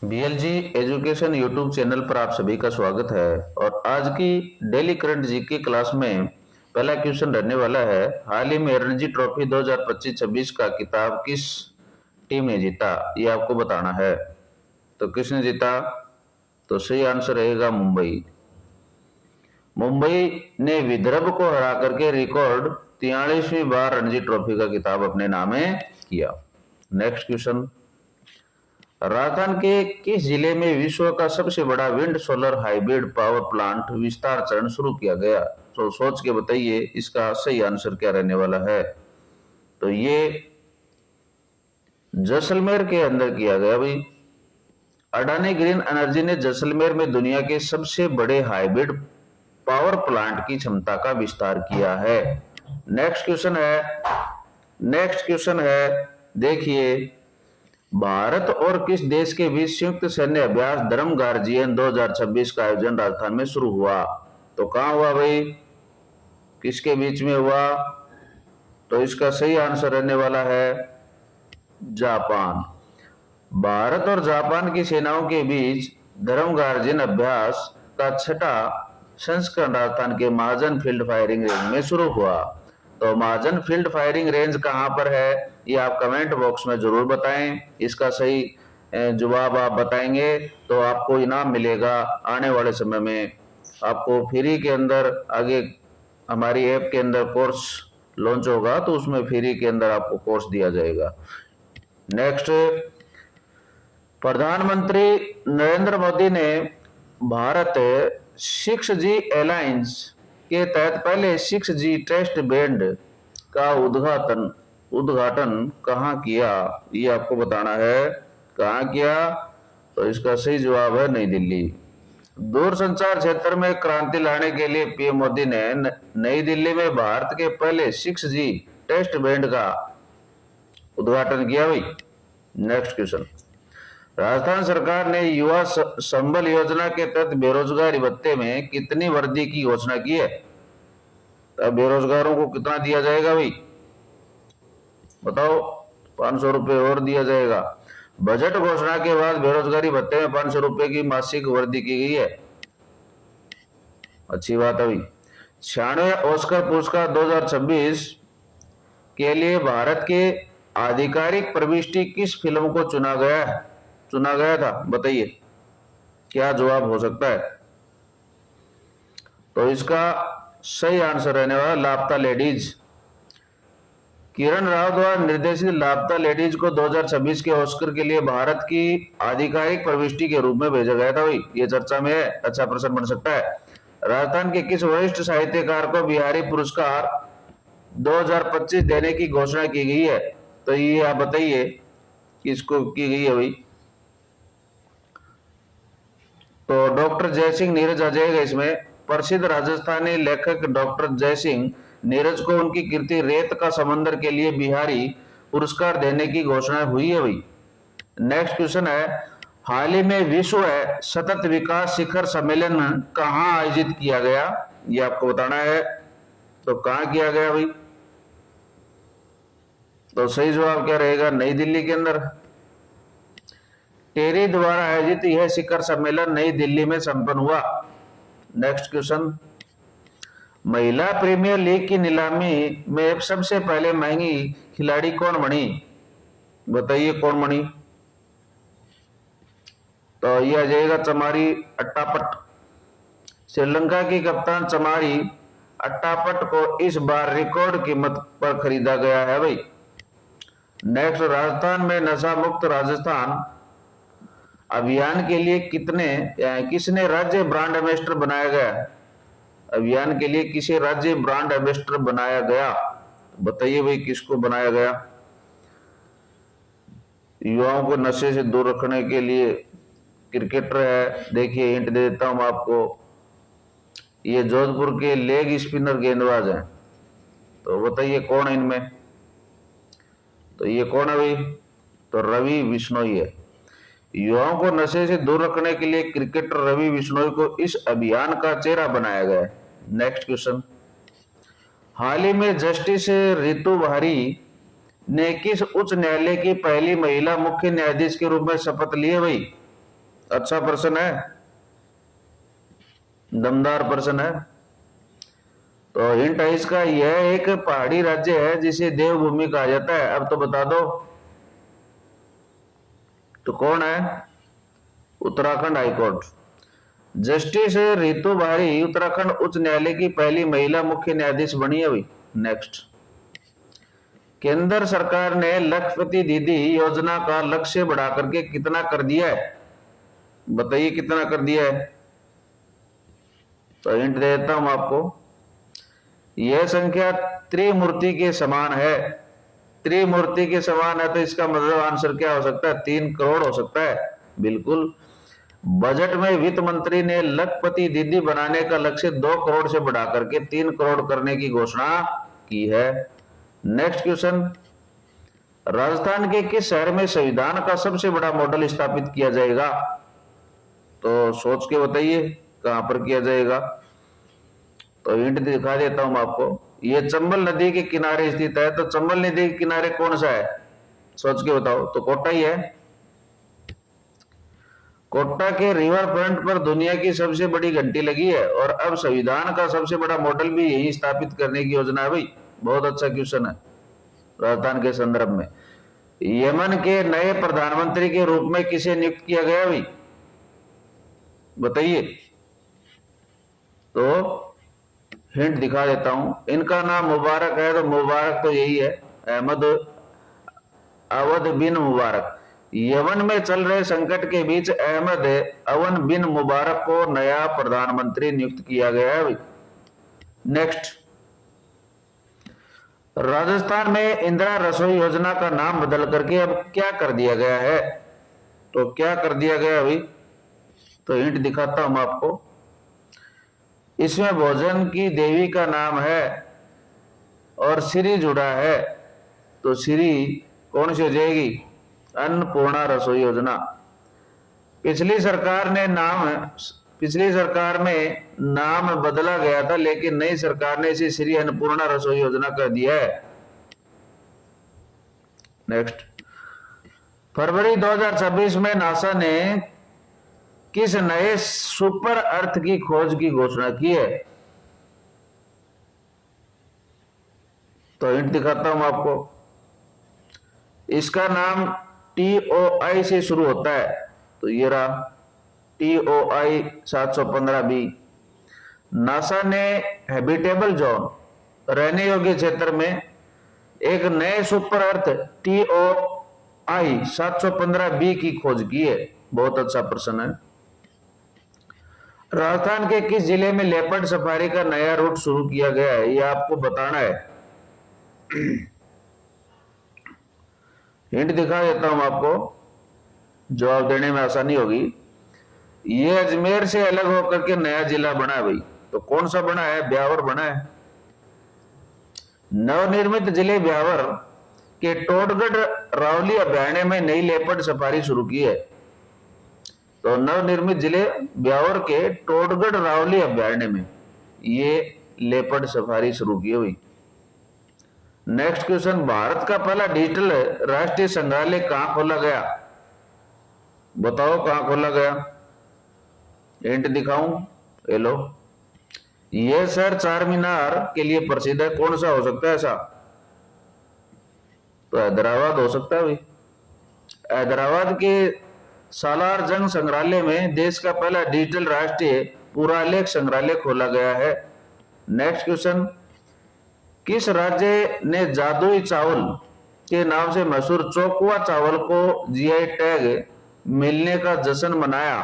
बीएलजी education YouTube channel पर आप सभी का स्वागत है। और आज की डेली करंट जीके क्लास में पहला क्वेश्चन रहने वाला है, हाल ही में रणजी ट्रॉफी 2025-26 का खिताब किस टीम ने जीता, ये आपको बताना है। तो किसने जीता? तो सही आंसर रहेगा मुंबई। मुंबई ने विदर्भ को हरा करके रिकॉर्ड 43वीं बार रणजी ट्रॉफी का खिताब अपने नामे किया। नेक्स्ट क्वेश्चन, राजस्थान के किस जिले में विश्व का सबसे बड़ा wind solar hybrid power plant विस्तार चरण शुरू किया गया? तो सोच के बताइए इसका सही आंसर क्या रहने वाला है। तो ये जैसलमेर के अंदर किया गया भाई। अडानी ग्रीन एनर्जी ने जैसलमेर में दुनिया के सबसे बड़े हाइब्रिड पावर प्लांट की क्षमता का विस्तार किया है। नेक्स्ट क्वेश्चन है, देखिए, भारत और किस देश के बीच संयुक्त सैन्य अभ्यास धर्म गार्जियन 2026 का आयोजन राजस्थान में शुरू हुआ? तो कहां हुआ भाई, किसके बीच में हुआ? तो इसका सही आंसर रहने वाला है जापान। भारत और जापान की सेनाओं के बीच धर्म गार्जियन अभ्यास का छठा संस्करण राजस्थान के महाजन फील्ड फायरिंग रेंज में शुरू हुआ। तो महाजन फील्ड फायरिंग रेंज कहां पर है, ये आप कमेंट बॉक्स में जरूर बताएं। इसका सही जवाब आप बताएंगे तो आपको इनाम मिलेगा। आने वाले समय में आपको फ्री के अंदर आगे हमारी ऐप के अंदर कोर्स लॉन्च होगा, तो उसमें फ्री के अंदर आपको कोर्स दिया जाएगा। नेक्स्ट, प्रधानमंत्री नरेंद्र मोदी ने भारत 6G अलायंस के तहत पहले 6G टेस्ट बैंड का उद्घाटन कहां किया, ये आपको बताना है। कहां किया? तो इसका सही जवाब है नई दिल्ली। दूरसंचार क्षेत्र में क्रांति लाने के लिए पीएम मोदी ने नई दिल्ली में भारत के पहले 6G टेस्ट बैंड का उद्घाटन किया भाई। नेक्स्ट क्वेश्चन, राजस्थान सरकार ने युवा संबल योजना के तहत बेरोजगारी भत्ते में कितनी वृद्धि की घोषणा की है? तब बेरोजगारों को कितना दिया जाएगा भाई, बताओ? 500 रुपए और दिया जाएगा। बजट घोषणा के बाद बेरोजगारी भत्ते में 500 रुपए की मासिक वृद्धि की गई है। अच्छी बात है भाई। 96 ऑस्कर पुरस्कार 2026 के लिए भारत के आधिकारिक प्रविष्टि किस फिल्म को चुना गया था, बताइए क्या जवाब हो सकता है? तो इसका सही आंसर रहने वाला लापता लेडीज। किरण राव द्वारा निर्देशित लापता लेडीज को 2026 के ऑस्कर के लिए भारत की आधिकारिक प्रविष्टि के रूप में भेजा गया था भाई। ये चर्चा में है, अच्छा प्रश्न बन सकता है। राजस्थान के किस वरिष्ठ साहित्यकार को बिहारी पुरस्कार 2025 देने की घोषणा की गई है? तो ये आप बताइए किसको की गई है भाई। तो डॉक्टर जयसिंह नीरज आ जाएगा इसमें। प्रसिद्ध राजस्थानी लेखक डॉक्टर जयसिंह नीरज को उनकी कृति रेत का समंदर के लिए बिहारी पुरस्कार देने की घोषणा हुई है भाई। नेक्स्ट क्वेश्चन है, हाल ही में विश्व सतत विकास शिखर सम्मेलन कहां आयोजित किया गया, ये आपको बताना है। तो कहां किया गया भाई? तो सही जवाब क्या रहेगा? नई दिल्ली के अंदर। टेरी द्वारा आयोजित यह शिखर सम्मेलन नई दिल्ली में संपन्न हुआ। नेक्स्ट क्वेश्चन, महिला प्रीमियर लीग की नीलामी में सबसे पहले महंगी खिलाड़ी कौन बनी, बताइए कौन बनी? तो यह आ जाएगा चमारी अट्टापट। श्रीलंका की कप्तान चमारी अट्टापट को इस बार रिकॉर्ड कीमत पर खरीदा गया है भाई। नेक्स्ट, राजस्थान में नशा मुक्त राजस्थान अभियान के लिए किसने राज्य ब्रांड एम्बेसडर बनाया गया? अभियान के लिए किसे राज्य ब्रांड एम्बेसडर बनाया गया, बताइए भाई किसको बनाया गया? युवाओं को नशे से दूर रखने के लिए क्रिकेटर है। देखिए हिंट दे देता हूं आपको, ये जोधपुर के लेग स्पिनर गेंदबाज हैं। तो बताइए कौन है इनमें? तो ये कौन है भाई? तो रवि बिश्नोई है। युवाओं को नशे से दूर रखने के लिए क्रिकेटर रवि बिश्नोई को इस अभियान का चेहरा बनाया गया है। नेक्स्ट क्वेश्चन, हाल ही में जस्टिस रितु बहारी ने किस उच्च न्यायालय की पहली महिला मुख्य न्यायाधीश के रूप में शपथ ली है भाई? अच्छा प्रश्न है, दमदार प्रश्न है। तो हिंट है इसका, यह एक पहाड़ी राज्य है जिसे देवभूमि कहा जाता है। अब तो बता दो, तो कौन है? उत्तराखंड हाईकोर्ट। जस्टिस रितु बारी उत्तराखंड उच्च न्यायालय की पहली महिला मुख्य न्यायाधीश बनी है भाई। नेक्स्ट, केंद्र सरकार ने लखपति दीदी योजना का लक्ष्य बढ़ा करके कितना कर दिया है? बताइए कितना कर दिया है? तो हिंट दे देता हूं आपको, यह संख्या त्रिमूर्ति के समान है। त्रिमूर्ति के समान है तो इसका मतलब आंसर क्या हो सकता है? 3 करोड़ हो सकता है। बिल्कुल। बजट में वित्त मंत्री ने लखपति दीदी बनाने का लक्ष्य 2 करोड़ से बढ़ा करके 3 करोड़ करने की घोषणा की है। नेक्स्ट क्वेश्चन, राजस्थान के किस शहर में संविधान का सबसे बड़ा मॉडल स्थापित किया जाएगा? तो सोच के बताइए कहां पर किया जाएगा। तो हिंट दिखा देता हूं आपको, ये चंबल नदी के किनारे स्थित है। तो चंबल नदी के किनारे कौन सा है? सोच के बताओ। तो कोटा ही है। कोटा के रिवर फ्रंट पर दुनिया की सबसे बड़ी घंटी लगी है और अब संविधान का सबसे बड़ा मॉडल भी यही स्थापित करने की योजना है भाई। बहुत अच्छा क्वेश्चन है। राजस्थान के संदर्भ में यमन के नए प्रधानमंत्री के रूप में किसे नियुक्त किया गया भाई? बताइए। तो हिंट दिखा देता हूं, इनका नाम मुबारक है। तो मुबारक तो यही है, अहमद अवध बिन मुबारक। यमन में चल रहे संकट के बीच अहमद अवन बिन मुबारक को नया प्रधानमंत्री नियुक्त किया गया है। नेक्स्ट, राजस्थान में इंदिरा रसोई योजना का नाम बदल करके अब क्या कर दिया गया है? तो क्या कर दिया गया भाई? तो हिंट दिखाता हूं आपको, इसमें भोजन की देवी का नाम है और श्री जुड़ा है। तो श्री कौन सी हो जाएगी? अन्नपूर्णा रसोई योजना। पिछली सरकार में नाम बदला गया था, लेकिन नई सरकार ने इसे श्री अन्नपूर्णा रसोई योजना कर दिया है। नेक्स्ट, फरवरी 2026 में नासा ने किस नए सुपर अर्थ की खोज की घोषणा की है? तो हिंट दिखाता हूं आपको, इसका नाम TOI से शुरू होता है। तो ये रहा TOI 715B। नासा ने हैबिटेबल जोन, रहने योग्य क्षेत्र में एक नए सुपर अर्थ TOI 715B की खोज की है। बहुत अच्छा प्रश्न है। राजस्थान के किस जिले में लेपर्ड सफारी का नया रूट शुरू किया गया है? यह आपको बताना है। हिंट दिखा देता हूं आपको, जवाब देने में आसानी होगी। ये अजमेर से अलग होकर के नया जिला बना है भाई। तो कौन सा बना है? ब्यावर बना है। नवनिर्मित जिले ब्यावर के टोडगढ़ रावली अभ्यारण्य में नई लेपर्ड सफारी शुरू की है। तो नवनिर्मित जिले ब्यावर के टोडगढ़ रावली अभ्यारण्य में ये लेपर्ड सफारी शुरू की हुई। नेक्स्ट क्वेश्चन, भारत का पहला डिजिटल राष्ट्रीय संग्रहालय कहां खोला गया? बताओ कहां खोला गया? हिंट दिखाऊं? ये लो, यह शहर चार मीनार के लिए प्रसिद्ध है। कौन सा हो सकता है ऐसा? तो हैदराबाद हो सकता है भाई। हैदराबाद के सालार जंग संग्रहालय में देश का पहला डिजिटल राष्ट्रीय पुरालेख संग्रहालय खोला गया है। नेक्स्ट क्वेश्चन, किस राज्य ने जादुई चावल के नाम से मशहूर चौकुआ चावल को GI टैग मिलने का जश्न मनाया?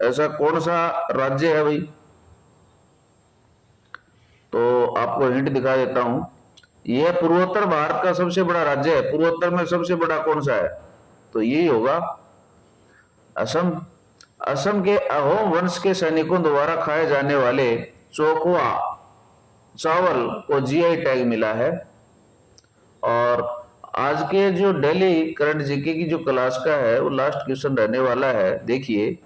ऐसा कौन सा राज्य है भाई? तो आपको हिंट दिखा देता हूं, यह पूर्वोत्तर भारत का सबसे बड़ा राज्य है। पूर्वोत्तर में सबसे बड़ा कौन सा है? तो यही होगा असम। असम के अहोम वंश के सैनिकों द्वारा खाए जाने वाले चौकुआ चावल को GI टैग मिला है। और आज के जो डेली करंट जीके की जो क्लास का है वो लास्ट क्वेश्चन रहने वाला है। देखिए,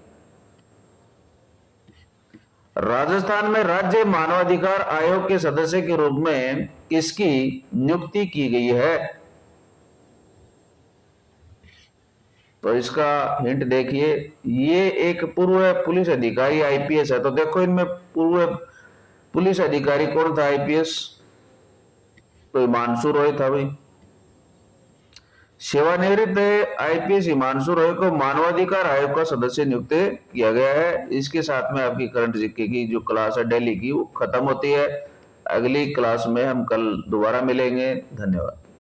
राजस्थान में राज्य मानवाधिकार आयोग के सदस्य के रूप में किसकी नियुक्ति की गई है? तो इसका हिंट देखिए, ये एक पूर्व पुलिस अधिकारी आईपीएस है। तो देखो इनमें पूर्व पुलिस अधिकारी कौन था आईपीएस? तो हिमांशु रॉय था भाई। सेवानिवृत्त आईपीएस हिमांशु रॉय को मानवाधिकार आयोग का सदस्य नियुक्त किया गया है। इसके साथ में आपकी करंट जीके की जो क्लास है दिल्ली की वो खत्म होती है। अगली क्लास में हम कल दोबारा मिलेंगे। धन्यवाद।